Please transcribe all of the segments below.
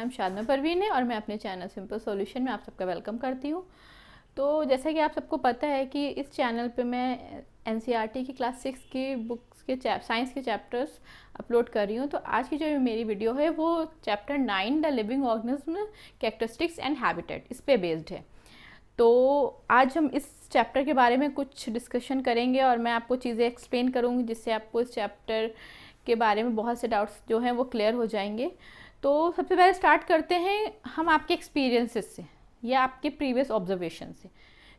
नाम शादना परवीन है और मैं अपने चैनल सिंपल सॉल्यूशन में आप सबका वेलकम करती हूँ। तो जैसा कि आप सबको पता है कि इस चैनल पे मैं एनसीईआरटी की क्लास 6 की बुक्स के साइंस के चैप्टर्स अपलोड कर रही हूँ। तो आज की जो मेरी वीडियो है वो chapter 9 the living organism characteristics and habitat इस पे बेस्ड है। तो आज हम इस चैप्टर के बारे में कुछ डिस्कशन करेंगे और मैं आपको चीज़ें एक्सप्लेन करूँगी जिससे आपको इस चैप्टर के बारे में बहुत से डाउट्स जो हैं वो क्लियर हो जाएंगे। तो सबसे पहले स्टार्ट करते हैं हम आपके एक्सपीरियंसेस से या आपके प्रीवियस ऑब्जर्वेशन से।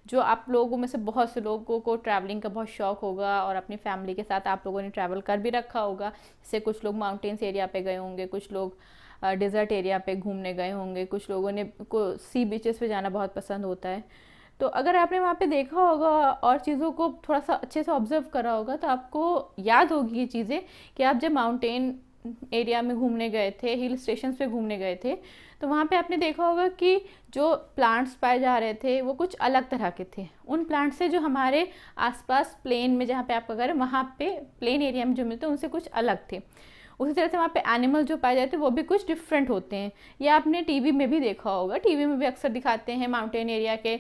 जो आप लोगों में से बहुत से लोगों को ट्रैवलिंग का बहुत शौक होगा और अपनी फैमिली के साथ आप लोगों ने ट्रैवल कर भी रखा होगा। जैसे कुछ लोग माउंटेन्स एरिया पे गए होंगे, कुछ लोग डेजर्ट एरिया पे घूमने गए होंगे, कुछ लोगों ने को सी बीचेस पे जाना बहुत पसंद होता है। तो अगर आपने वहाँ पे देखा होगा और चीज़ों को थोड़ा सा अच्छे से ऑब्जर्व करा होगा तो आपको याद होगी ये चीज़ें कि आप जब माउंटेन एरिया में घूमने गए थे, हिल स्टेशन पे घूमने गए थे, तो वहाँ पे आपने देखा होगा कि जो प्लांट्स पाए जा रहे थे वो कुछ अलग तरह के थे उन प्लांट से जो हमारे आसपास प्लेन में जहाँ पे आपका घर है वहाँ पे प्लेन एरिया में जो मिलते हैं उनसे कुछ अलग थे। उसी तरह से वहाँ पे एनिमल जो पाए जाते हैं वो भी कुछ डिफरेंट होते हैं। या आपने टीवी में भी देखा होगा, टीवी में भी अक्सर दिखाते हैं माउंटेन एरिया के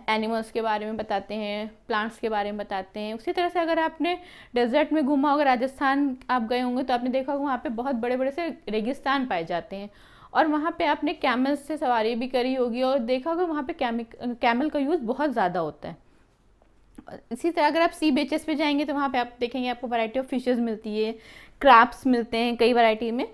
एनिमल्स के बारे में बताते हैं, प्लांट्स के बारे में बताते हैं। उसी तरह से अगर आपने डेजर्ट में घूमा होगा, राजस्थान आप गए होंगे तो आपने देखा होगा वहाँ पे बहुत बड़े बड़े से रेगिस्तान पाए जाते हैं और वहाँ पे आपने कैमल से सवारी भी करी होगी और देखा होगा वहाँ पे कैमल का यूज़ बहुत ज़्यादा होता है। इसी तरह अगर आप सी बीचेस पे जाएंगे तो वहाँ पे आप देखेंगे आपको वैरायटी ऑफ फिशेस मिलती है, क्रैब्स मिलते हैं कई वैरायटी में।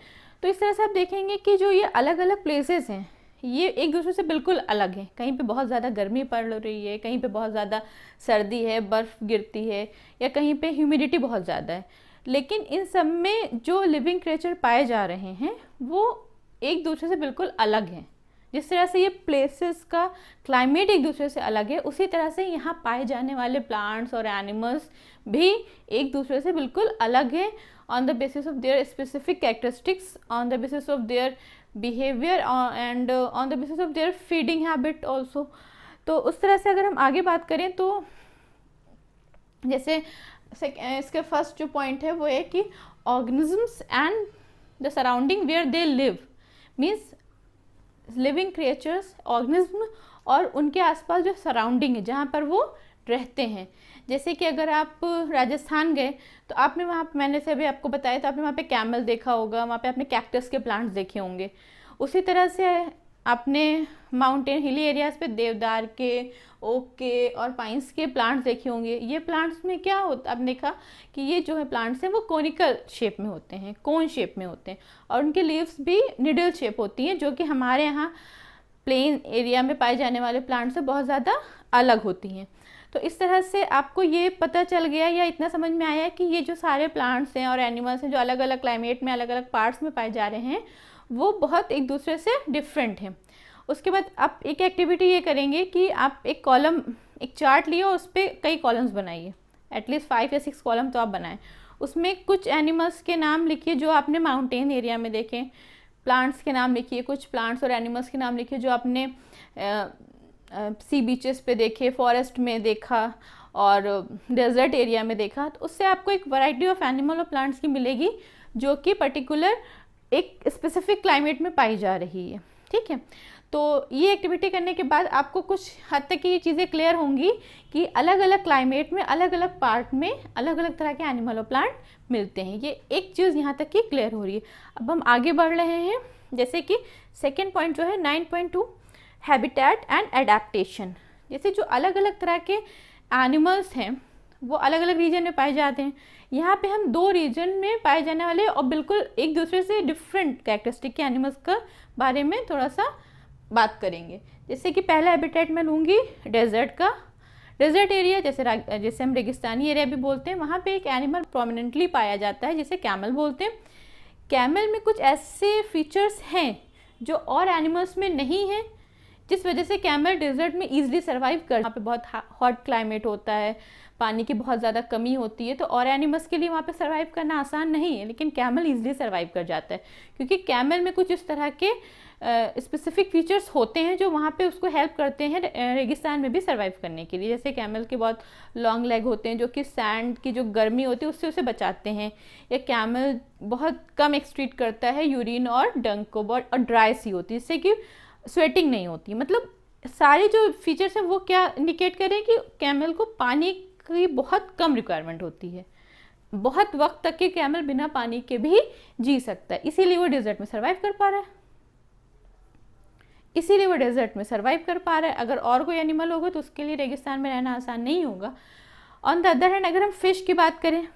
तो इस तरह से आप देखेंगे कि जो ये अलग अलग प्लेसेस हैं ये एक दूसरे से बिल्कुल अलग हैं। कहीं पे बहुत ज़्यादा गर्मी पड़ रही है, कहीं पे बहुत ज़्यादा सर्दी है, बर्फ़ गिरती है, या कहीं पे ह्यूमिडिटी बहुत ज़्यादा है। लेकिन इन सब में जो लिविंग क्रिएचर पाए जा रहे हैं वो एक दूसरे से बिल्कुल अलग हैं। जिस तरह से ये प्लेसेस का क्लाइमेट एक दूसरे से अलग है उसी तरह से यहाँ पाए जाने वाले प्लांट्स और एनिमल्स भी एक दूसरे से बिल्कुल अलग है on the basis of their specific characteristics, on the basis of their behaviour and on the basis of their feeding habit also. तो उस तरह से अगर हम आगे बात करें तो जैसे इसके फर्स्ट जो पॉइंट है वो है कि organisms and the surrounding where they live means living creatures, organism और उनके आसपास जो सराउंडिंग है जहाँ पर वो रहते हैं। जैसे कि अगर आप राजस्थान गए तो आपने वहाँ, मैंने से अभी आपको बताया, तो आपने वहाँ पे कैमल देखा होगा, वहाँ पे आपने कैक्टस के प्लांट्स देखे होंगे। उसी तरह से आपने माउंटेन हिली एरियाज़ पे देवदार के, ओक के और पाइन्स के प्लांट्स देखे होंगे। ये प्लांट्स में क्या होता, आपने देखा कि ये जो है प्लांट्स हैं वो कोनिकल शेप में होते हैं, कोन शेप में होते हैं और उनके लीव्स भी निडल शेप होती हैं जो कि हमारे यहाँ प्लेन एरिया में पाए जाने वाले प्लांट से बहुत ज़्यादा अलग होती हैं। तो इस तरह से आपको ये पता चल गया या इतना समझ में आया कि ये जो सारे प्लांट्स हैं और एनिमल्स हैं जो अलग अलग क्लाइमेट में अलग अलग पार्ट्स में पाए जा रहे हैं वो बहुत एक दूसरे से डिफरेंट हैं। उसके बाद आप एक एक्टिविटी ये करेंगे कि आप एक कॉलम, एक चार्ट लिए और उस पर कई कॉलम्स बनाइए, एटलीस्ट 5 या 6 कॉलम तो आप बनाएं। उसमें कुछ एनिमल्स के नाम लिखिए जो आपने माउंटेन एरिया में देखें, प्लांट्स के नाम लिखिए, कुछ प्लांट्स और एनिमल्स के नाम लिखिए जो आपने सी बीचेस पे देखे, फॉरेस्ट में देखा और डेजर्ट एरिया में देखा। तो उससे आपको एक वैरायटी ऑफ एनिमल और प्लांट्स की मिलेगी जो कि पर्टिकुलर एक स्पेसिफिक क्लाइमेट में पाई जा रही है। ठीक है, तो ये एक्टिविटी करने के बाद आपको कुछ हद तक ये चीज़ें क्लियर होंगी कि अलग अलग क्लाइमेट में अलग अलग पार्ट में अलग अलग तरह के एनिमल और प्लांट मिलते हैं। ये एक चीज़ यहाँ तक की क्लियर हो रही है। अब हम आगे बढ़ रहे हैं, जैसे कि सेकेंड पॉइंट जो है 9.2 हैबिटेट एंड एडेप्टेशन। जैसे जो अलग अलग तरह के एनिमल्स हैं वो अलग अलग रीजन में पाए जाते हैं। यहाँ पे हम 2 रीजन में पाए जाने वाले और बिल्कुल एक दूसरे से डिफरेंट कैरेक्टरिस्टिक के एनिमल्स का बारे में थोड़ा सा बात करेंगे। जैसे कि पहला हैबिटेट मैं लूँगी डेजर्ट का। डेजर्ट एरिया जैसे हम रेगिस्तानी एरिया भी बोलते हैं, वहाँ पे एक एनिमल प्रोमिनेंटली पाया जाता है जिसे कैमल बोलते हैं। कैमल में कुछ ऐसे फीचर्स हैं जो और एनिमल्स में नहीं हैं जिस वजह से कैमल डेजर्ट में ईजिली सर्वाइव कर, वहाँ पे बहुत हॉट क्लाइमेट होता है, पानी की बहुत ज़्यादा कमी होती है, तो और एनिमल्स के लिए वहाँ पे सर्वाइव करना आसान नहीं है, लेकिन कैमल ईजिली सर्वाइव कर जाता है, क्योंकि कैमल में कुछ इस तरह के स्पेसिफिक फीचर्स होते हैं जो वहाँ पे उसको हेल्प करते हैं रेगिस्तान में भी सर्वाइव करने के लिए। जैसे कैमल के बहुत लॉन्ग लेग होते हैं जो कि सैंड की जो गर्मी होती है उससे उसे बचाते हैं, या कैमल बहुत कम एक्सक्रीट करता है यूरिन और डंग को, और ड्राई सी होती है जिससे कि स्वेटिंग नहीं होती। मतलब सारे जो फीचर्स हैं वो क्या इंडिकेट करें कि कैमल को पानी की बहुत कम रिक्वायरमेंट होती है, बहुत वक्त तक के कैमल बिना पानी के भी जी सकता है, इसीलिए वो डेजर्ट में सर्वाइव कर पा रहा है, इसीलिए वो डेजर्ट में सर्वाइव कर पा रहा है। अगर और कोई एनिमल होगा तो उसके लिए रेगिस्तान में रहना आसान नहीं होगा। ऑन द अदर हैंड अगर हम फिश की बात करें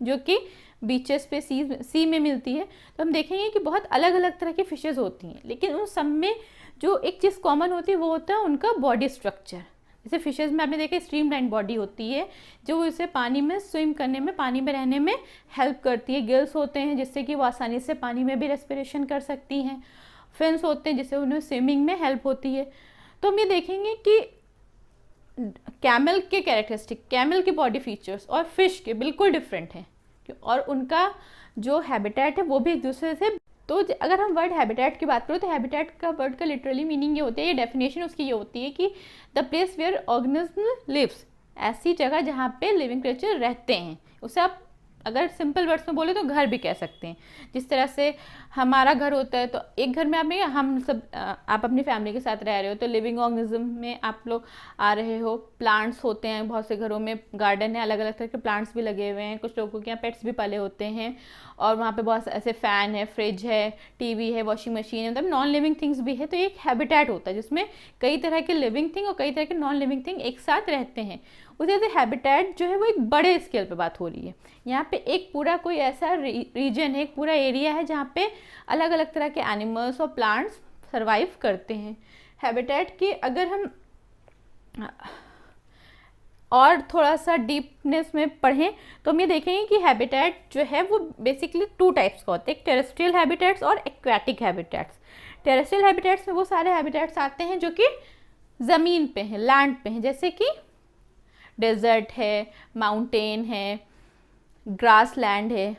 जो कि बीचेस पे सी में मिलती है, तो हम देखेंगे कि बहुत अलग अलग तरह की फिशेज़ होती हैं, लेकिन उन सब में जो एक चीज़ कॉमन होती है वो होता है उनका बॉडी स्ट्रक्चर। जैसे फिशेज़ में आपने देखा स्ट्रीमलाइन बॉडी होती है जो इसे पानी में स्विम करने में, पानी में रहने में हेल्प करती है। गिल्स होते हैं जिससे कि वो आसानी से पानी में भी रेस्पिरेशन कर सकती हैं। फिन्स होते हैं जिससे उन्हें स्विमिंग में हेल्प होती है। तो हम ये देखेंगे कि कैमल के कैरेक्टरिस्टिक, कैमल के बॉडी फीचर्स और फिश के बिल्कुल डिफरेंट हैं, और उनका जो हैबिटेट है वो भी एक दूसरे से। तो अगर हम वर्ड हैबिटेट की बात करें तो हैबिटेट का वर्ड का लिटरली मीनिंग ये होता है, ये डेफिनेशन उसकी ये होती है कि the place where organism lives, ऐसी जगह जहाँ पे लिविंग क्रिएचर रहते हैं। उसे आप अगर सिंपल वर्ड्स में बोले तो घर भी कह सकते हैं। जिस तरह से हमारा घर होता है तो एक घर में हम सब आप अपनी फैमिली के साथ रह रहे हो तो लिविंग ऑर्गेनिज्म में आप लोग आ रहे हो। प्लांट्स होते हैं, बहुत से घरों में गार्डन है, अलग अलग तरह के प्लांट्स भी लगे हुए हैं। कुछ लोगों के यहाँ पेट्स भी पाले होते हैं, और वहाँ पे बहुत ऐसे फ़ैन है, फ्रिज है, टीवी है, वॉशिंग मशीन है, मतलब नॉन लिविंग थिंग्स भी है। तो एक हैबिटेट होता है जिसमें कई तरह के लिविंग थिंग और कई तरह के नॉन लिविंग थिंग एक साथ रहते हैं। उसी से हैबिटेट जो है वो एक बड़े स्केल पे बात हो रही है। यहाँ पे एक पूरा कोई ऐसा रीजन है, एक पूरा एरिया है जहाँ पे अलग अलग तरह के एनिमल्स और प्लांट्स सर्वाइव करते हैं। हैबिटेट की अगर हम और थोड़ा सा डीपनेस में पढ़ें तो हम ये देखेंगे कि हैबिटेट जो है वो बेसिकली 2 टाइप्स का होता है, एक टेरेस्ट्रियल हैबिटेट्स और एक्वेटिक हैबिटेट्स। टेरेस्ट्रियल हैबिटेट्स में वो सारे हैबिटेट्स आते हैं जो कि ज़मीन पे हैं, लैंड पे हैं, जैसे कि डेजर्ट है, माउंटेन है, ग्रास लैंड है।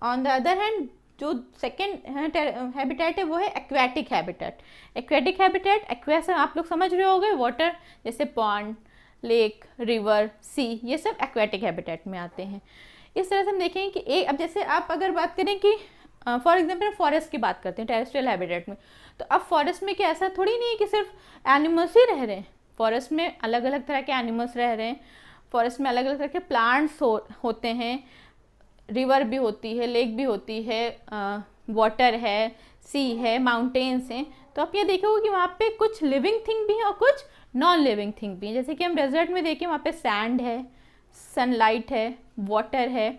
ऑन द अदर हैंड जो सेकेंड हैबिटेट है वो है aquatic habitat. Aquatic habitat, aqueous आप लोग समझ रहे होंगे, वाटर, जैसे पॉन्ड, लेक, रिवर, सी, ये सब एक्वेटिक हैबिटेट में आते हैं। इस तरह से हम देखेंगे कि एक, अब जैसे आप अगर बात करें कि फॉर एग्जांपल फॉरेस्ट की बात करते हैं टेरेस्ट्रियल हैबिटेट में, तो अब फॉरेस्ट में क्या ऐसा थोड़ी नहीं है कि सिर्फ एनिमल्स ही रह रहे हैं। फॉरेस्ट में अलग अलग तरह के एनिमल्स रह रहे हैं, फॉरेस्ट में अलग अलग तरह के प्लांट्स होते हैं, रिवर भी होती है, लेक भी होती है, वाटर है, सी है, माउंटेन्स हैं। तो आप ये देखोगे कि वहाँ पे कुछ लिविंग थिंग भी है और कुछ नॉन लिविंग थिंग भी है। जैसे कि हम डेजर्ट में देखें वहाँ पे सैंड है, सनलाइट है, वाटर है,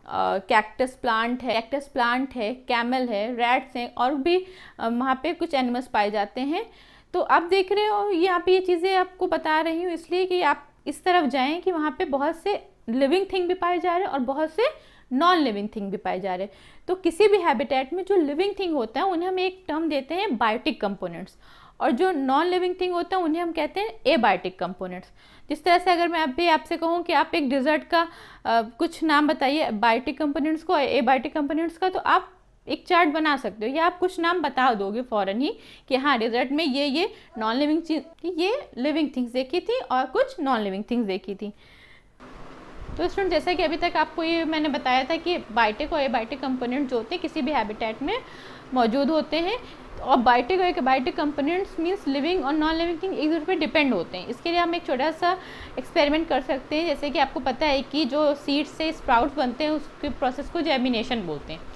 कैक्टस प्लांट है, कैमल है, रैट्स हैं, और भी वहाँ पे कुछ एनिमल्स पाए जाते हैं। तो आप देख रहे हो यहाँ पे ये चीज़ें आपको बता रही हूँ इसलिए कि आप इस तरफ जाएं कि वहाँ पे बहुत से लिविंग थिंग भी पाए जा रहे हैं और बहुत से नॉन लिविंग थिंग भी पाए जा रहे हैं। तो किसी भी हैबिटेट में जो लिविंग थिंग होता है उन्हें हम एक टर्म देते हैं बायोटिक कंपोनेंट्स, और जो नॉन लिविंग थिंग होता है उन्हें हम कहते हैं एबायोटिक कंपोनेंट्स। जिस तरह से अगर मैं अभी आपसे कहूँ कि आप एक डिज़र्ट का कुछ नाम बताइए बायोटिक कंपोनेंट्स को, एबायोटिक कंपोनेंट्स का, तो आप एक चार्ट बना सकते हो या आप कुछ नाम बता दोगे फ़ौरन ही कि हाँ डिज़र्ट में ये नॉन लिविंग चीज़, ये लिविंग थिंग्स देखी थी और कुछ नॉन लिविंग थिंग्स देखी थी। तो स्टूडेंट जैसा कि अभी तक आपको ये मैंने बताया था कि बायोटिक और एबायोटिक कंपोनेंट जो होते हैं किसी भी हैबिटेट में मौजूद होते हैं, और बायोटिक और एबायोटिक कंपोनेंट्स मींस लिविंग और नॉन लिविंग थिंग एक दूसरे पर डिपेंड होते हैं। इसके लिए हम एक छोटा सा एक्सपेरिमेंट कर सकते हैं। जैसे कि आपको पता है कि जो सीड से स्प्राउट्स बनते हैं उसके प्रोसेस को जर्मिनेशन बोलते हैं।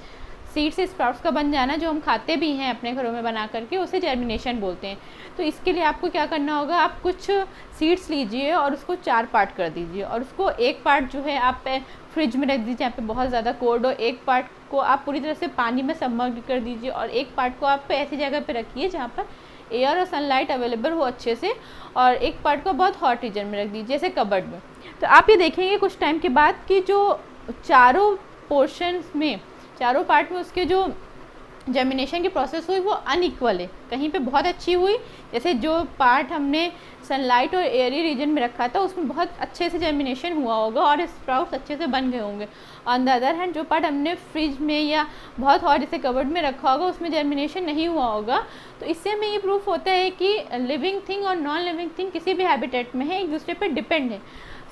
सीड से स्प्राउट्स का बन जाना जो हम खाते भी हैं अपने घरों में बना करके, उसे जर्मिनेशन बोलते हैं। तो इसके लिए आपको क्या करना होगा, आप कुछ सीड्स लीजिए और उसको 4 पार्ट कर दीजिए, और उसको एक पार्ट जो है आप फ्रिज में रख दीजिए जहाँ पे बहुत ज़्यादा कोल्ड हो, एक पार्ट को आप पूरी तरह से पानी में सबमर्ज कर दीजिए, और एक पार्ट को आप ऐसी जगह पे रखिए जहाँ पर एयर और सनलाइट अवेलेबल हो अच्छे से, और एक पार्ट को बहुत हॉट रीजन में रख दीजिए जैसे कबर्ड में। तो आप ये देखेंगे कुछ टाइम के बाद कि जो चारों पोर्शंस में, चारों पार्ट में उसके जो जर्मिनेशन की प्रोसेस हुई वो अनइक्वल है, कहीं पे बहुत अच्छी हुई, जैसे जो पार्ट हमने सनलाइट और एयरी रीजन में रखा था उसमें बहुत अच्छे से जर्मिनेशन हुआ होगा और स्प्राउट्स अच्छे से बन गए होंगे। ऑन द अदर हैंड जो पार्ट हमने फ्रिज में या बहुत हॉट जैसे कवर्ड में रखा होगा उसमें जर्मिनेशन नहीं हुआ होगा। तो इससे हमें ये प्रूफ होता है कि लिविंग थिंग और नॉन लिविंग थिंग किसी भी हैबिटेट में है, एक दूसरे पर डिपेंड है,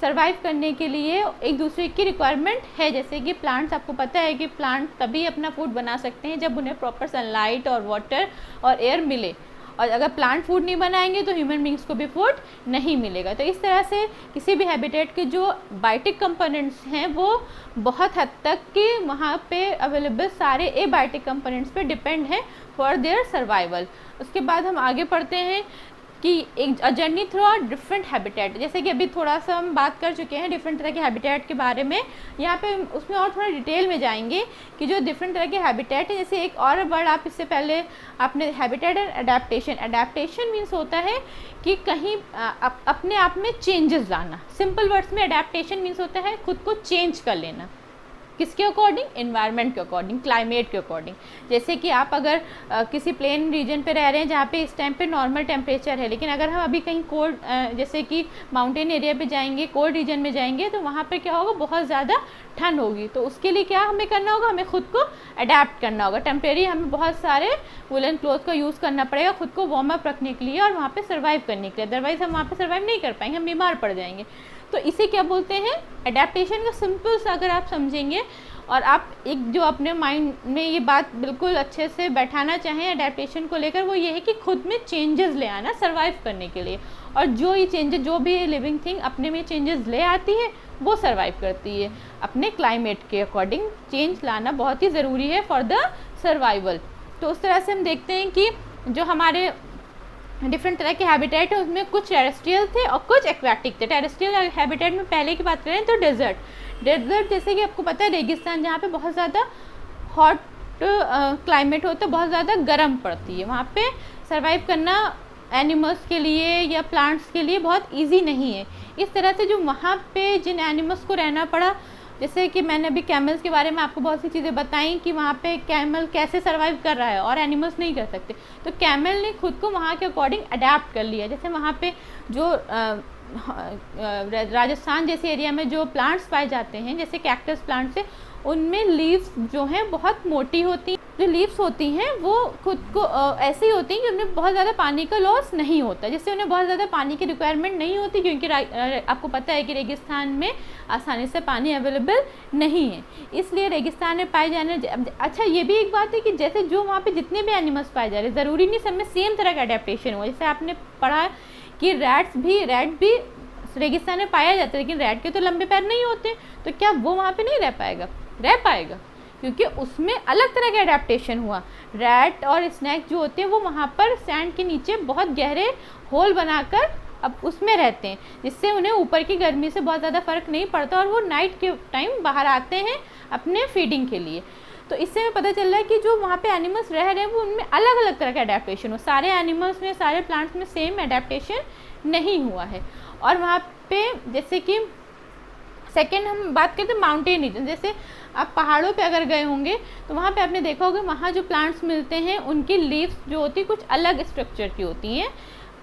सर्वाइव करने के लिए एक दूसरे की रिक्वायरमेंट है। जैसे कि प्लांट्स, आपको पता है कि प्लांट तभी अपना फूड बना सकते हैं जब उन्हें प्रॉपर सनलाइट और वाटर और एयर मिले, और अगर प्लांट फूड नहीं बनाएंगे तो ह्यूमन बींग्स को भी फूड नहीं मिलेगा। तो इस तरह से किसी भी हैबिटेट के जो बायोटिक कंपोनेंट्स हैं वो बहुत हद तक कि वहाँ पे अवेलेबल सारे एबायोटिक कंपोनेंट्स पे डिपेंड है फॉर देयर सर्वाइवल। उसके बाद हम आगे पढ़ते हैं कि एक journey through our different habitat. जैसे कि अभी थोड़ा सा हम बात कर चुके हैं डिफरेंट तरह के हैबिटेट के बारे में, यहाँ पे उसमें और थोड़ा डिटेल में जाएंगे कि जो डिफरेंट तरह के हैबिटेट है। जैसे एक और वर्ड आप इससे पहले आपने habitat and adaptation. Adaptation means होता है कि कहीं अपने आप में चेंजेस लाना। सिंपल वर्ड्स में अडेप्टेशन मीन्स होता है खुद को चेंज कर लेना, किसके अकॉर्डिंग, एनवायरनमेंट के अकॉर्डिंग, क्लाइमेट के अकॉर्डिंग। जैसे कि आप अगर किसी प्लेन रीजन पे रह रहे हैं जहाँ पे इस टाइम पे नॉर्मल टेम्परेचर है, लेकिन अगर हम अभी कहीं कोल्ड जैसे कि माउंटेन एरिया पे जाएंगे, कोल्ड रीजन में जाएंगे, तो वहाँ पे क्या होगा, बहुत ज़्यादा ठंड होगी। तो उसके लिए क्या हमें करना होगा, हमें खुद को अडेप्ट करना होगा। टेम्परेरी हमें बहुत सारे वुलन क्लोथ का यूज़ करना पड़ेगा खुद को वार्म अप रखने के लिए और वहाँ पर सर्वाइव करने के लिए, अदरवाइज़ हम वहाँ पर सर्वाइव नहीं कर पाएंगे, हम बीमार पड़ जाएंगे। तो इसे क्या बोलते हैं, अडेप्टेशन का सिंपल सा अगर आप समझेंगे और आप एक जो अपने माइंड में ये बात बिल्कुल अच्छे से बैठाना चाहें अडेप्टेशन को लेकर, वो ये है कि खुद में चेंजेस ले आना सर्वाइव करने के लिए। और जो ये चेंजेस, जो भी लिविंग थिंग अपने में चेंजेस ले आती है वो सर्वाइव करती है। अपने क्लाइमेट के अकॉर्डिंग चेंज लाना बहुत ही ज़रूरी है फॉर द सर्वाइवल। तो उस तरह से हम देखते हैं कि जो हमारे डिफरेंट तरह के हैबिटेट है उसमें कुछ टेरेस्ट्रियल थे और कुछ एक्वाटिक थे। टेरेस्ट्रियल हैबिटेट में पहले की बात करें तो डेजर्ट जैसे कि आपको पता है रेगिस्तान, जहाँ पे बहुत ज़्यादा हॉट क्लाइमेट होता है, बहुत ज़्यादा गर्म पड़ती है, वहाँ पे सर्वाइव करना एनिमल्स के लिए या प्लांट्स के लिए बहुत इजी नहीं है। इस तरह से जो वहाँ पे जिन एनिमल्स को रहना पड़ा, जैसे कि मैंने अभी कैमल्स के बारे में आपको बहुत सी चीज़ें बताई कि वहाँ पे कैमल कैसे सर्वाइव कर रहा है और एनिमल्स नहीं कर सकते, तो कैमल ने खुद को वहाँ के अकॉर्डिंग अडेप्ट कर लिया। जैसे वहाँ पे जो राजस्थान जैसे एरिया में जो प्लांट्स पाए जाते हैं जैसे कैक्टस प्लांट्स है, उनमें लीव्स जो हैं बहुत मोटी होती हैं। जो लीव्स होती हैं वो खुद को ऐसे ही होती हैं कि उनमें बहुत ज़्यादा पानी का लॉस नहीं होता, जिससे उन्हें बहुत ज़्यादा पानी की रिक्वायरमेंट नहीं होती, क्योंकि आपको पता है कि रेगिस्तान में आसानी से पानी अवेलेबल नहीं है, इसलिए रेगिस्तान में पाए जाने। अच्छा, ये भी एक बात है कि जैसे जो वहाँ पे जितने भी एनिमल्स पाए जा रहे हैं, ज़रूरी नहीं सब में सेम तरह का अडेप्टेशन हुआ। जैसे आपने पढ़ा कि रैट भी रेगिस्तान में पाया जाता है, लेकिन रैट के तो लंबे पैर नहीं होते, तो क्या वो वहाँ पे नहीं रह पाएगा? रह पाएगा, क्योंकि उसमें अलग तरह का अडेप्टेशन हुआ। रैट और स्नैक जो होते हैं वो वहाँ पर सैंड के नीचे बहुत गहरे होल बनाकर अब उसमें रहते हैं, जिससे उन्हें ऊपर की गर्मी से बहुत ज़्यादा फर्क नहीं पड़ता और वो नाइट के टाइम बाहर आते हैं अपने फीडिंग के लिए। तो इससे हमें पता चल रहा है कि जो वहाँ पे एनिमल्स रह रहे हैं वो उनमें अलग अलग तरह का अडेप्टेशन हो। सारे एनिमल्स में, सारे प्लांट्स में सेम अडेप्टेशन नहीं हुआ है। और वहाँ पे जैसे कि सेकेंड हम बात करते हैं माउंटेन रीजन। जैसे आप पहाड़ों पे अगर गए होंगे तो वहाँ पे आपने देखा होगा वहाँ जो प्लांट्स मिलते हैं उनकी लीव्स जो होती है कुछ अलग स्ट्रक्चर की होती हैं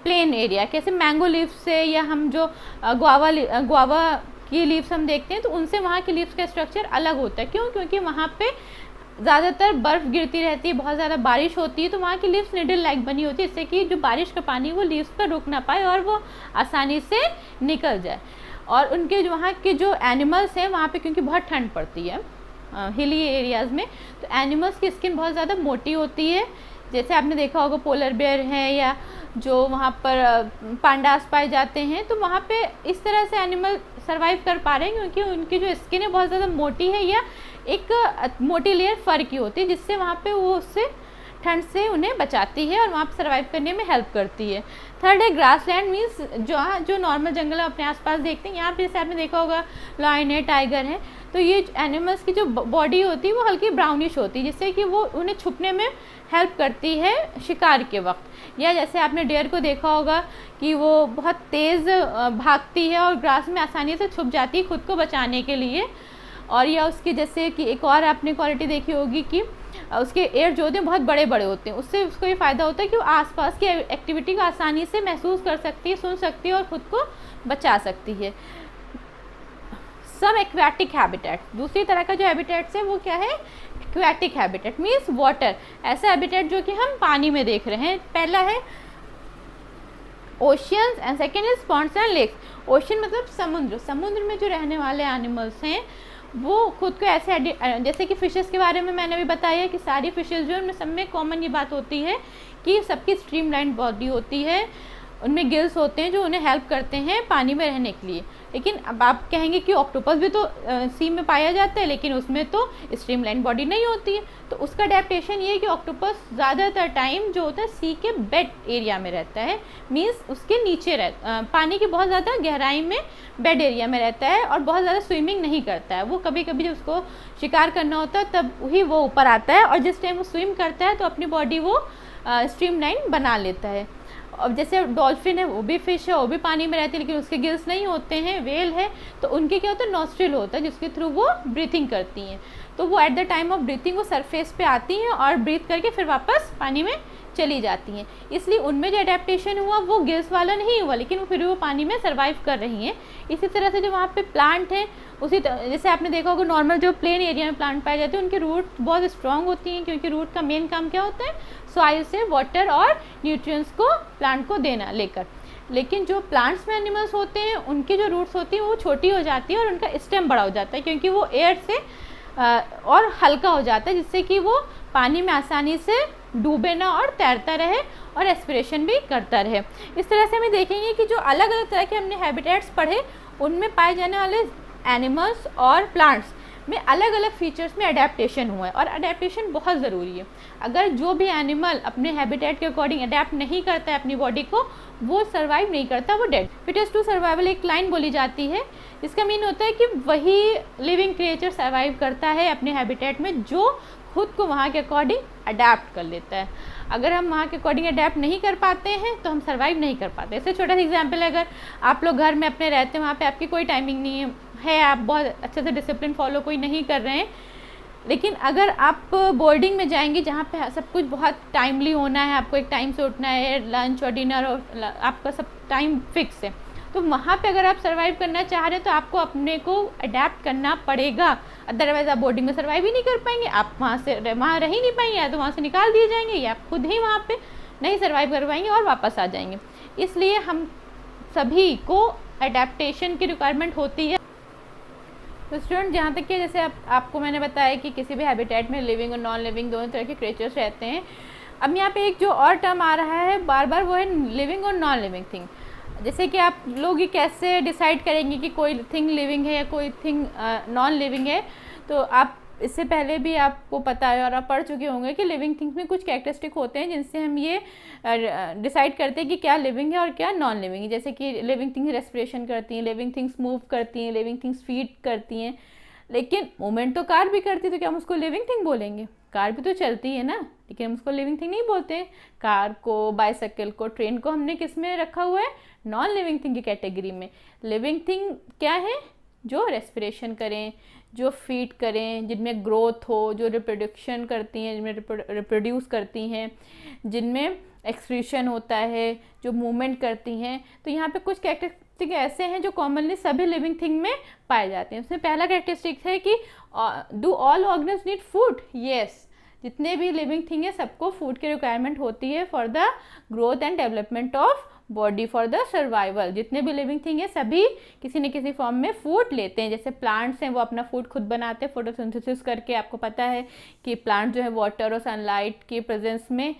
प्लेन एरिया, कैसे मैंगो लीव्स से, या हम जो गुआवा की लीव्स हम देखते हैं तो उनसे वहाँ की लीव्स का स्ट्रक्चर अलग होता है। क्यों? क्योंकि वहाँ पे ज़्यादातर बर्फ़ गिरती रहती है, बहुत ज़्यादा बारिश होती है, तो वहाँ की लीव्स निडल लाइक बनी होती है, इससे कि जो बारिश का पानी वो लीव्स पर रुक ना पाए और वो आसानी से निकल जाए। और उनके जो वहाँ के जो एनिमल्स हैं वहाँ पे क्योंकि बहुत ठंड पड़ती है हिली एरियाज़ में, तो एनिमल्स की स्किन बहुत ज़्यादा मोटी होती है। जैसे आपने देखा होगा पोलर बेयर है या जो वहाँ पर पांडास पाए जाते हैं, तो वहाँ पे इस तरह से एनिमल सर्वाइव कर पा रहे हैं क्योंकि उनकी जो स्किन है बहुत ज़्यादा मोटी है या एक मोटी लेयर फर की होती है, जिससे वहाँ पे वो उससे ठंड से उन्हें बचाती है और वहाँ पर सर्वाइव करने में हेल्प करती है। थर्ड है ग्रासलैंड, मीन्स जो नॉर्मल जंगल अपने आसपास देखते हैं, यहाँ पे जैसे आपने देखा होगा लायन है, टाइगर है, तो ये एनिमल्स की जो बॉडी होती है वो हल्की ब्राउनिश होती है, जिससे कि वो उन्हें छुपने में हेल्प करती है शिकार के वक्त। या जैसे आपने डेयर को देखा होगा कि वो बहुत तेज़ भागती है और ग्रास में आसानी से छुप जाती है खुद को बचाने के लिए। और या उसकी जैसे कि एक और आपने क्वालिटी देखी होगी कि उसके एयर जो होते हैं बहुत बड़े बड़े होते हैं। उससे उसको ये फ़ायदा होता है कि वो आसपास की एक्टिविटी को आसानी से महसूस कर सकती है, सुन सकती है और ख़ुद को बचा सकती है। सम एक्वेटिक हैबिटेट, दूसरी तरह का जो हैबिटेट्स है वो क्या है, एक्वेटिक हैबिटेट मीन्स वाटर, ऐसा हैबिटेट जो कि हम पानी में देख रहे हैं। पहला है oceans and second is ponds and lakes. Ocean मतलब समुद्र, समुद्र में जो रहने वाले एनिमल्स हैं वो खुद को ऐसे जैसे कि फिशेस के बारे में मैंने भी बताया कि सारी फिशेस जो उनमें सब में कॉमन ये बात होती है कि सबकी स्ट्रीमलाइन बॉडी होती है, उनमें गिल्स होते हैं जो उन्हें हेल्प करते हैं पानी में रहने के लिए। लेकिन अब आप कहेंगे कि ऑक्टोपस भी तो सी में पाया जाता है, लेकिन उसमें तो स्ट्रीमलाइन बॉडी नहीं होती है। तो उसका अडेप्टेशन ये है कि ऑक्टोपस ज़्यादातर टाइम जो होता है सी के बेड एरिया में रहता है, मीन्स उसके नीचे पानी की बहुत ज़्यादा गहराई में बेड एरिया में रहता है और बहुत ज़्यादा स्विमिंग नहीं करता है। वो कभी कभी जब उसको शिकार करना होता है तब ही वो ऊपर आता है, और जिस टाइम वो स्विम करता है तो अपनी बॉडी वो स्ट्रीमलाइन बना लेता है। अब जैसे डॉल्फिन है, वो भी फिश है, वो भी पानी में रहती है लेकिन उसके गिल्स नहीं होते हैं। वेल है तो उनके क्या होता है, नॉस्ट्रिल होता है जिसके थ्रू वो ब्रीथिंग करती हैं। तो वो at the time of breathing वो सरफेस पे आती हैं और ब्रीथ करके फिर वापस पानी में चली जाती हैं। इसलिए उनमें जो अडेप्टेशन हुआ वो गिल्स वाला नहीं हुआ, लेकिन वो फिर वो पानी में सर्वाइव कर रही हैं। इसी तरह से जो वहाँ पे प्लांट हैं, उसी जैसे आपने देखा होगा नॉर्मल जो प्लेन एरिया में प्लांट पाए जाते हैं उनकी रूट बहुत स्ट्रॉन्ग होती हैं, क्योंकि रूट का मेन काम क्या होता है, सॉइल से वाटर और न्यूट्रिएंट्स को प्लांट को देना लेकर। लेकिन जो प्लांट्स में एनिमल्स होते हैं उनकी जो रूट्स होती हैं वो छोटी हो जाती है और उनका स्टेम बड़ा हो जाता है, क्योंकि वो एयर से और हल्का हो जाता है, जिससे कि वो पानी में आसानी से डूबे ना और तैरता रहे और एस्पिरेशन भी करता रहे। इस तरह से हमें देखेंगे कि जो अलग अलग तरह के हमने हैबिटेट्स पढ़े उनमें पाए जाने वाले एनिमल्स और प्लांट्स में अलग अलग फीचर्स में अडेप्टेशन हुआ है, और अडेप्टेशन बहुत ज़रूरी है। अगर जो भी एनिमल अपने हैबिटेट के अकॉर्डिंग अडेप्ट नहीं करता है अपनी बॉडी को, वो सर्वाइव नहीं करता, वो डेड। फिटेस्ट टू सर्वाइवल एक लाइन बोली जाती है, इसका मीन होता है कि वही लिविंग क्रिएचर सर्वाइव करता है अपने हैबिटेट में जो खुद को वहाँ के अकॉर्डिंग अडेप्ट कर लेता है। अगर हम वहाँ के अकॉर्डिंग अडेप्ट नहीं कर पाते हैं तो हम सर्वाइव नहीं कर पाते। इससे छोटा सा एग्जांपल है, अगर आप लोग घर में अपने रहते हैं, वहाँ पे आपकी कोई टाइमिंग नहीं है, आप बहुत अच्छे से डिसिप्लिन फॉलो कोई नहीं कर रहे हैं, लेकिन अगर आप बोर्डिंग में जाएंगे जहाँ पे सब कुछ बहुत टाइमली होना है, आपको एक टाइम से उठना है, लंच और डिनर और आपका सब टाइम फिक्स है, तो वहाँ पे अगर आप सर्वाइव करना चाह रहे हैं तो आपको अपने को अडेप्ट करना पड़ेगा। अदरवाइज आप बोर्डिंग में सर्वाइव ही नहीं कर पाएंगे, आप वहाँ रह ही नहीं पाएंगे, या तो वहाँ से निकाल दिए जाएंगे या आप खुद ही वहाँ पे नहीं सर्वाइव कर पाएंगे और वापस आ जाएंगे। इसलिए हम सभी को अडेप्टेशन की रिक्वायरमेंट होती है। तो स्टूडेंट, जहाँ तक कि जैसे आपको मैंने बताया कि किसी भी हैबिटेट में लिविंग और नॉन लिविंग दोनों तरह के क्रिएचर्स रहते हैं। अब यहाँ पे एक जो और टर्म आ रहा है बार बार, वो है लिविंग और नॉन लिविंग थिंग। जैसे कि आप लोग ये कैसे डिसाइड करेंगे कि कोई थिंग लिविंग है या कोई थिंग नॉन लिविंग है, तो आप इससे पहले भी आपको पता है और आप पढ़ चुके होंगे कि लिविंग थिंग्स में कुछ कैरेक्टरिस्टिक होते हैं जिनसे हम ये डिसाइड करते हैं कि क्या लिविंग है और क्या नॉन लिविंग है। जैसे कि लिविंग थिंग्स रेस्पिरेशन करती हैं, लिविंग थिंग्स मूव करती हैं, लिविंग थिंग्स फीड करती हैं, लेकिन मूवमेंट तो कार भी करती है, तो क्या हम उसको लिविंग थिंग बोलेंगे? कार भी तो चलती है ना, लेकिन हम उसको लिविंग थिंग नहीं बोलते। कार को, बाइसाइकिल को, ट्रेन को हमने किस में रखा हुआ है? नॉन लिविंग थिंग की कैटेगरी में। लिविंग थिंग क्या है? जो रेस्पिरेशन करें, जो फीड करें, जिनमें ग्रोथ हो, जो रिप्रोडक्शन करती हैं, जिनमें रिप्रोड्यूस करती हैं, जिनमें एक्सक्रीशन होता है, जो मूवमेंट करती हैं। तो यहाँ पे कुछ कैरेक्टरिस्टिक ऐसे हैं जो कॉमनली सभी लिविंग थिंग में पाए जाते हैं। उसमें पहला कैरेक्टरिस्टिक है कि do all organism need food? Yes, जितने भी लिविंग थिंग है सबको फूड की रिक्वायरमेंट होती है for the growth and development of body, for the survival. जितने भी लिविंग थिंग है सभी किसी न किसी फॉर्म में फूड लेते हैं। जैसे प्लांट्स हैं वो अपना फूड खुद बनाते हैं फोटोसिंथेसिस करके। आपको पता है कि प्लांट जो है वाटर और सनलाइट के प्रेजेंस में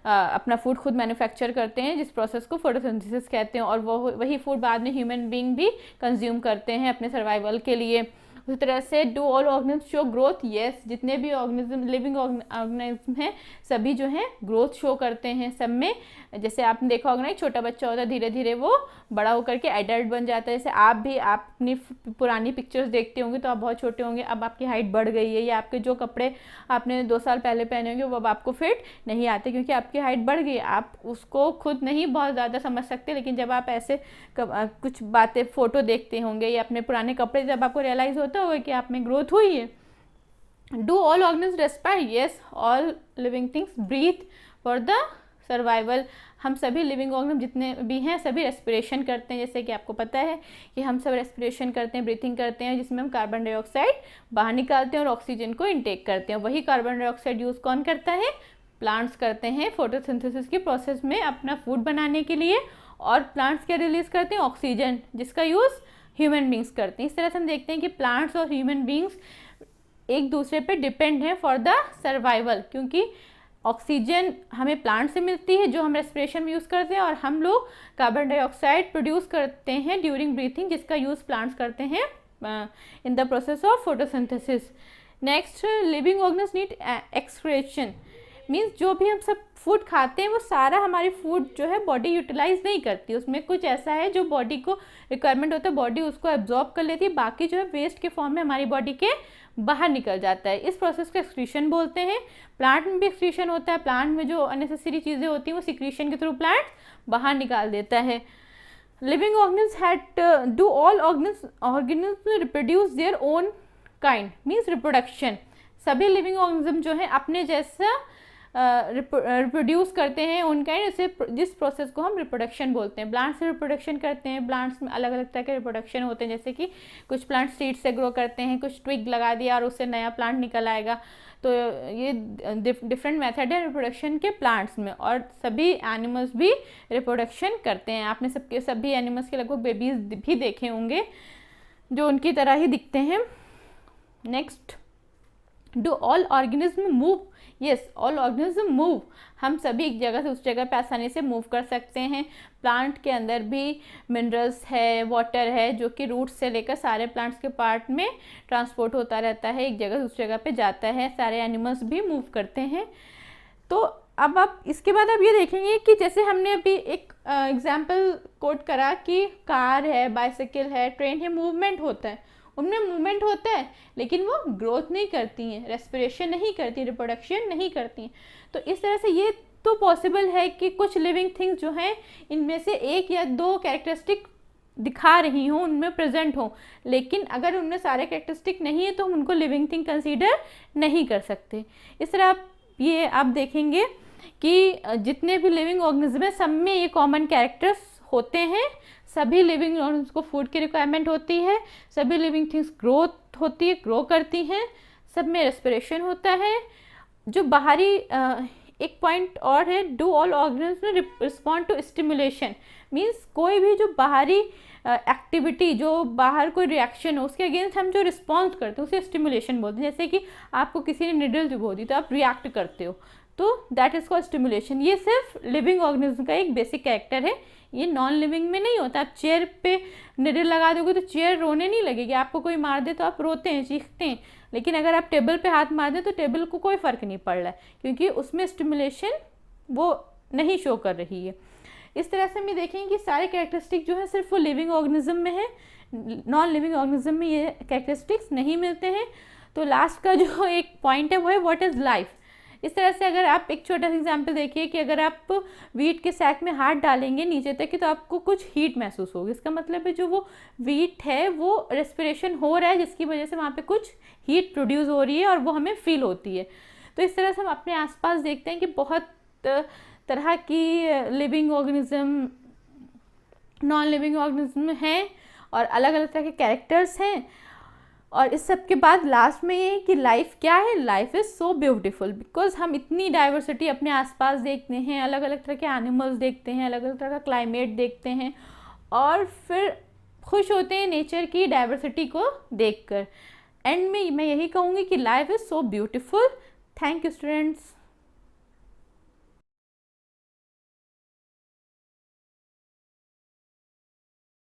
अपना फूड खुद मैन्युफैक्चर करते हैं, जिस प्रोसेस को फोटोसिंथेसिस कहते हैं, और वही फूड बाद में ह्यूमन बीइंग भी कंज्यूम करते हैं अपने सर्वाइवल के लिए। उसी तरह से do all organism show growth? Yes, जितने भी ऑर्गेनिज्म लिविंग ऑर्गेनिज्म हैं सभी जो हैं ग्रोथ शो करते हैं सब में। जैसे आपने देखा होगा ना, एक छोटा बच्चा होता है, धीरे धीरे वो बड़ा होकर के एडल्ट बन जाता है। जैसे आप भी, आप अपनी पुरानी पिक्चर्स देखते होंगे तो आप बहुत छोटे होंगे, अब आपकी हाइट बढ़ गई है, या आपके जो कपड़े आपने 2 साल पहले पहने होंगे वो अब आपको फिट नहीं आते क्योंकि आपकी हाइट बढ़ गई। आप उसको खुद नहीं बहुत ज़्यादा समझ सकते, लेकिन जब आप ऐसे कुछ बातें फ़ोटो देखते होंगे या अपने पुराने कपड़े, जब आपको रियलाइज़ होता होगा कि आप में ग्रोथ हुई है, do all organism respire? Yes, all living things breathe for the survival. हम सभी लिविंग ऑर्गेनिज्म जितने भी हैं सभी रेस्पिरेशन करते हैं, जैसे कि आपको पता है कि हम सब रेस्पिरेशन करते हैं, ब्रीथिंग करते हैं, जिसमें हम कार्बन डाइऑक्साइड बाहर निकालते हैं और ऑक्सीजन को इनटेक करते हैं। वही कार्बन डाइऑक्साइड यूज़ कौन करता है? प्लांट्स करते हैं फोटोसिंथेसिस की प्रोसेस में अपना फूड बनाने के लिए। और प्लांट्स क्या रिलीज करते हैं? ऑक्सीजन, जिसका यूज़ ह्यूमन बींग्स करते हैं। इस तरह से हम देखते हैं कि प्लांट्स और ह्यूमन बींग्स एक दूसरे पे डिपेंड है फॉर द सर्वाइवल, क्योंकि ऑक्सीजन हमें प्लांट से मिलती है जो हम रेस्पिरेशन में यूज़ करते हैं, और हम लोग कार्बन डाइऑक्साइड प्रोड्यूस करते हैं ड्यूरिंग ब्रीथिंग, जिसका यूज़ प्लांट्स करते हैं in the process of photosynthesis. Next, living organism need excretion, means जो भी हम सब फूड खाते हैं वो सारा हमारी फूड जो है बॉडी यूटिलाइज नहीं करती, उसमें कुछ ऐसा है जो बॉडी को रिक्वायरमेंट होता है, बॉडी उसको एब्जॉर्ब कर लेती है, बाकी जो है वेस्ट के फॉर्म में हमारी बॉडी के बाहर निकल जाता है। इस प्रोसेस को एक्सक्रीशन बोलते हैं। प्लांट में भी एक्सक्रीशन होता है, प्लांट में जो अननेसेसरी चीज़ें होती हैं वो सिक्रीशन के थ्रू प्लांट बाहर निकाल देता है। Living organism had do all organism reproduce their own kind, means reproduction. सभी लिविंग ऑर्गेनिज्म जो है अपने जैसा रिप्रोड्यूस करते हैं उनका, इसे जिस प्रोसेस को हम रिप्रोडक्शन बोलते हैं। प्लांट्स से रिप्रोडक्शन करते हैं, प्लांट्स में अलग अलग तरह के रिप्रोडक्शन होते हैं, जैसे कि कुछ प्लांट सीड से ग्रो करते हैं, कुछ ट्विग लगा दिया और उससे नया प्लांट निकल आएगा। तो ये डिफरेंट मेथड है रिप्रोडक्शन के प्लांट्स में, और सभी एनिमल्स भी रिप्रोडक्शन करते हैं। आपने सभी एनिमल्स के लगभग बेबीज भी देखे होंगे जो उनकी तरह ही दिखते हैं। Next, do all organism move? Yes, all organism move. हम सभी एक जगह से उस जगह पे आसानी से मूव कर सकते हैं। प्लांट के अंदर भी मिनरल्स है, वाटर है, जो कि रूट से लेकर सारे प्लांट्स के पार्ट में ट्रांसपोर्ट होता रहता है, एक जगह से उस जगह पे जाता है। सारे एनिमल्स भी मूव करते हैं। तो अब आप इसके बाद आप ये देखेंगे कि जैसे हमने अभी एक एग्जाम्पल कोट करा कि कार है, बाइसाइकिल है, ट्रेन है, मूवमेंट होता है, उनमें मूवमेंट होता है लेकिन वो ग्रोथ नहीं करती हैं, रेस्पिरेशन नहीं करती, रिप्रोडक्शन नहीं करती हैं। तो इस तरह से ये तो पॉसिबल है कि कुछ लिविंग थिंग्स जो हैं इनमें से एक या दो कैरेक्टरिस्टिक दिखा रही हों, उनमें प्रेजेंट हों, लेकिन अगर उनमें सारे कैरेक्टरिस्टिक नहीं है तो हम उनको लिविंग थिंग कंसीडर नहीं कर सकते। इस तरह आप देखेंगे कि जितने भी लिविंग ऑर्गेनिज्म हैं सब में ये कॉमन कैरेक्टर्स होते हैं। सभी लिविंग ऑर्गेनिज्म को फूड की रिक्वायरमेंट होती है, सभी लिविंग थिंग्स ग्रोथ होती है, ग्रो करती हैं, सब में रेस्पिरेशन होता है। जो बाहरी एक पॉइंट और है, do all organism respond to stimulation, means कोई भी जो बाहरी एक्टिविटी, जो बाहर कोई रिएक्शन हो उसके अगेंस्ट हम जो रिस्पॉन्स करते हैं उसे स्टिमुलेशन बोलते हैं। जैसे कि आपको किसी ने निडल चुभो दी तो आप रिएक्ट करते हो, तो दैट इज कॉल्ड स्टिमुलेशन। ये सिर्फ लिविंग ऑर्गेनिज्म का एक बेसिक कैरेक्टर है, ये नॉन लिविंग में नहीं होता। आप चेयर पे निडल लगा दोगे तो चेयर रोने नहीं लगेगी, आपको कोई मार दे तो आप रोते हैं, चीखते हैं, लेकिन अगर आप टेबल पे हाथ मार दें तो टेबल को कोई फ़र्क नहीं पड़ रहा है, क्योंकि उसमें स्टिमुलेशन वो नहीं शो कर रही है। इस तरह से हम देखेंगे कि सारे कैरेक्टरिस्टिक जो है सिर्फ वो लिविंग ऑर्गेनिज्म में है, नॉन लिविंग ऑर्गेनिज्म में ये कैरेक्टरिस्टिक्स नहीं मिलते हैं। तो लास्ट का जो एक पॉइंट है वो है व्हाट इज़ लाइफ। इस तरह से अगर आप एक छोटा सा एग्जांपल देखिए कि अगर आप वीट के सैक में हाथ डालेंगे नीचे तक कि तो आपको कुछ हीट महसूस होगी, इसका मतलब है जो वो वीट है वो रेस्पिरेशन हो रहा है, जिसकी वजह से वहाँ पे कुछ हीट प्रोड्यूस हो रही है और वो हमें फील होती है। तो इस तरह से हम अपने आसपास देखते हैं कि बहुत तरह की living organism, non living organism हैं और अलग अलग तरह के कैरेक्टर्स हैं। और इस सब के बाद लास्ट में ये कि लाइफ क्या है, life is so beautiful because हम इतनी डाइवर्सिटी अपने आसपास देखते हैं, अलग अलग तरह के एनिमल्स देखते हैं, अलग अलग तरह का क्लाइमेट देखते हैं और फिर खुश होते हैं नेचर की डाइवर्सिटी को देखकर। एंड में मैं यही कहूँगी कि life is so beautiful. Thank you students.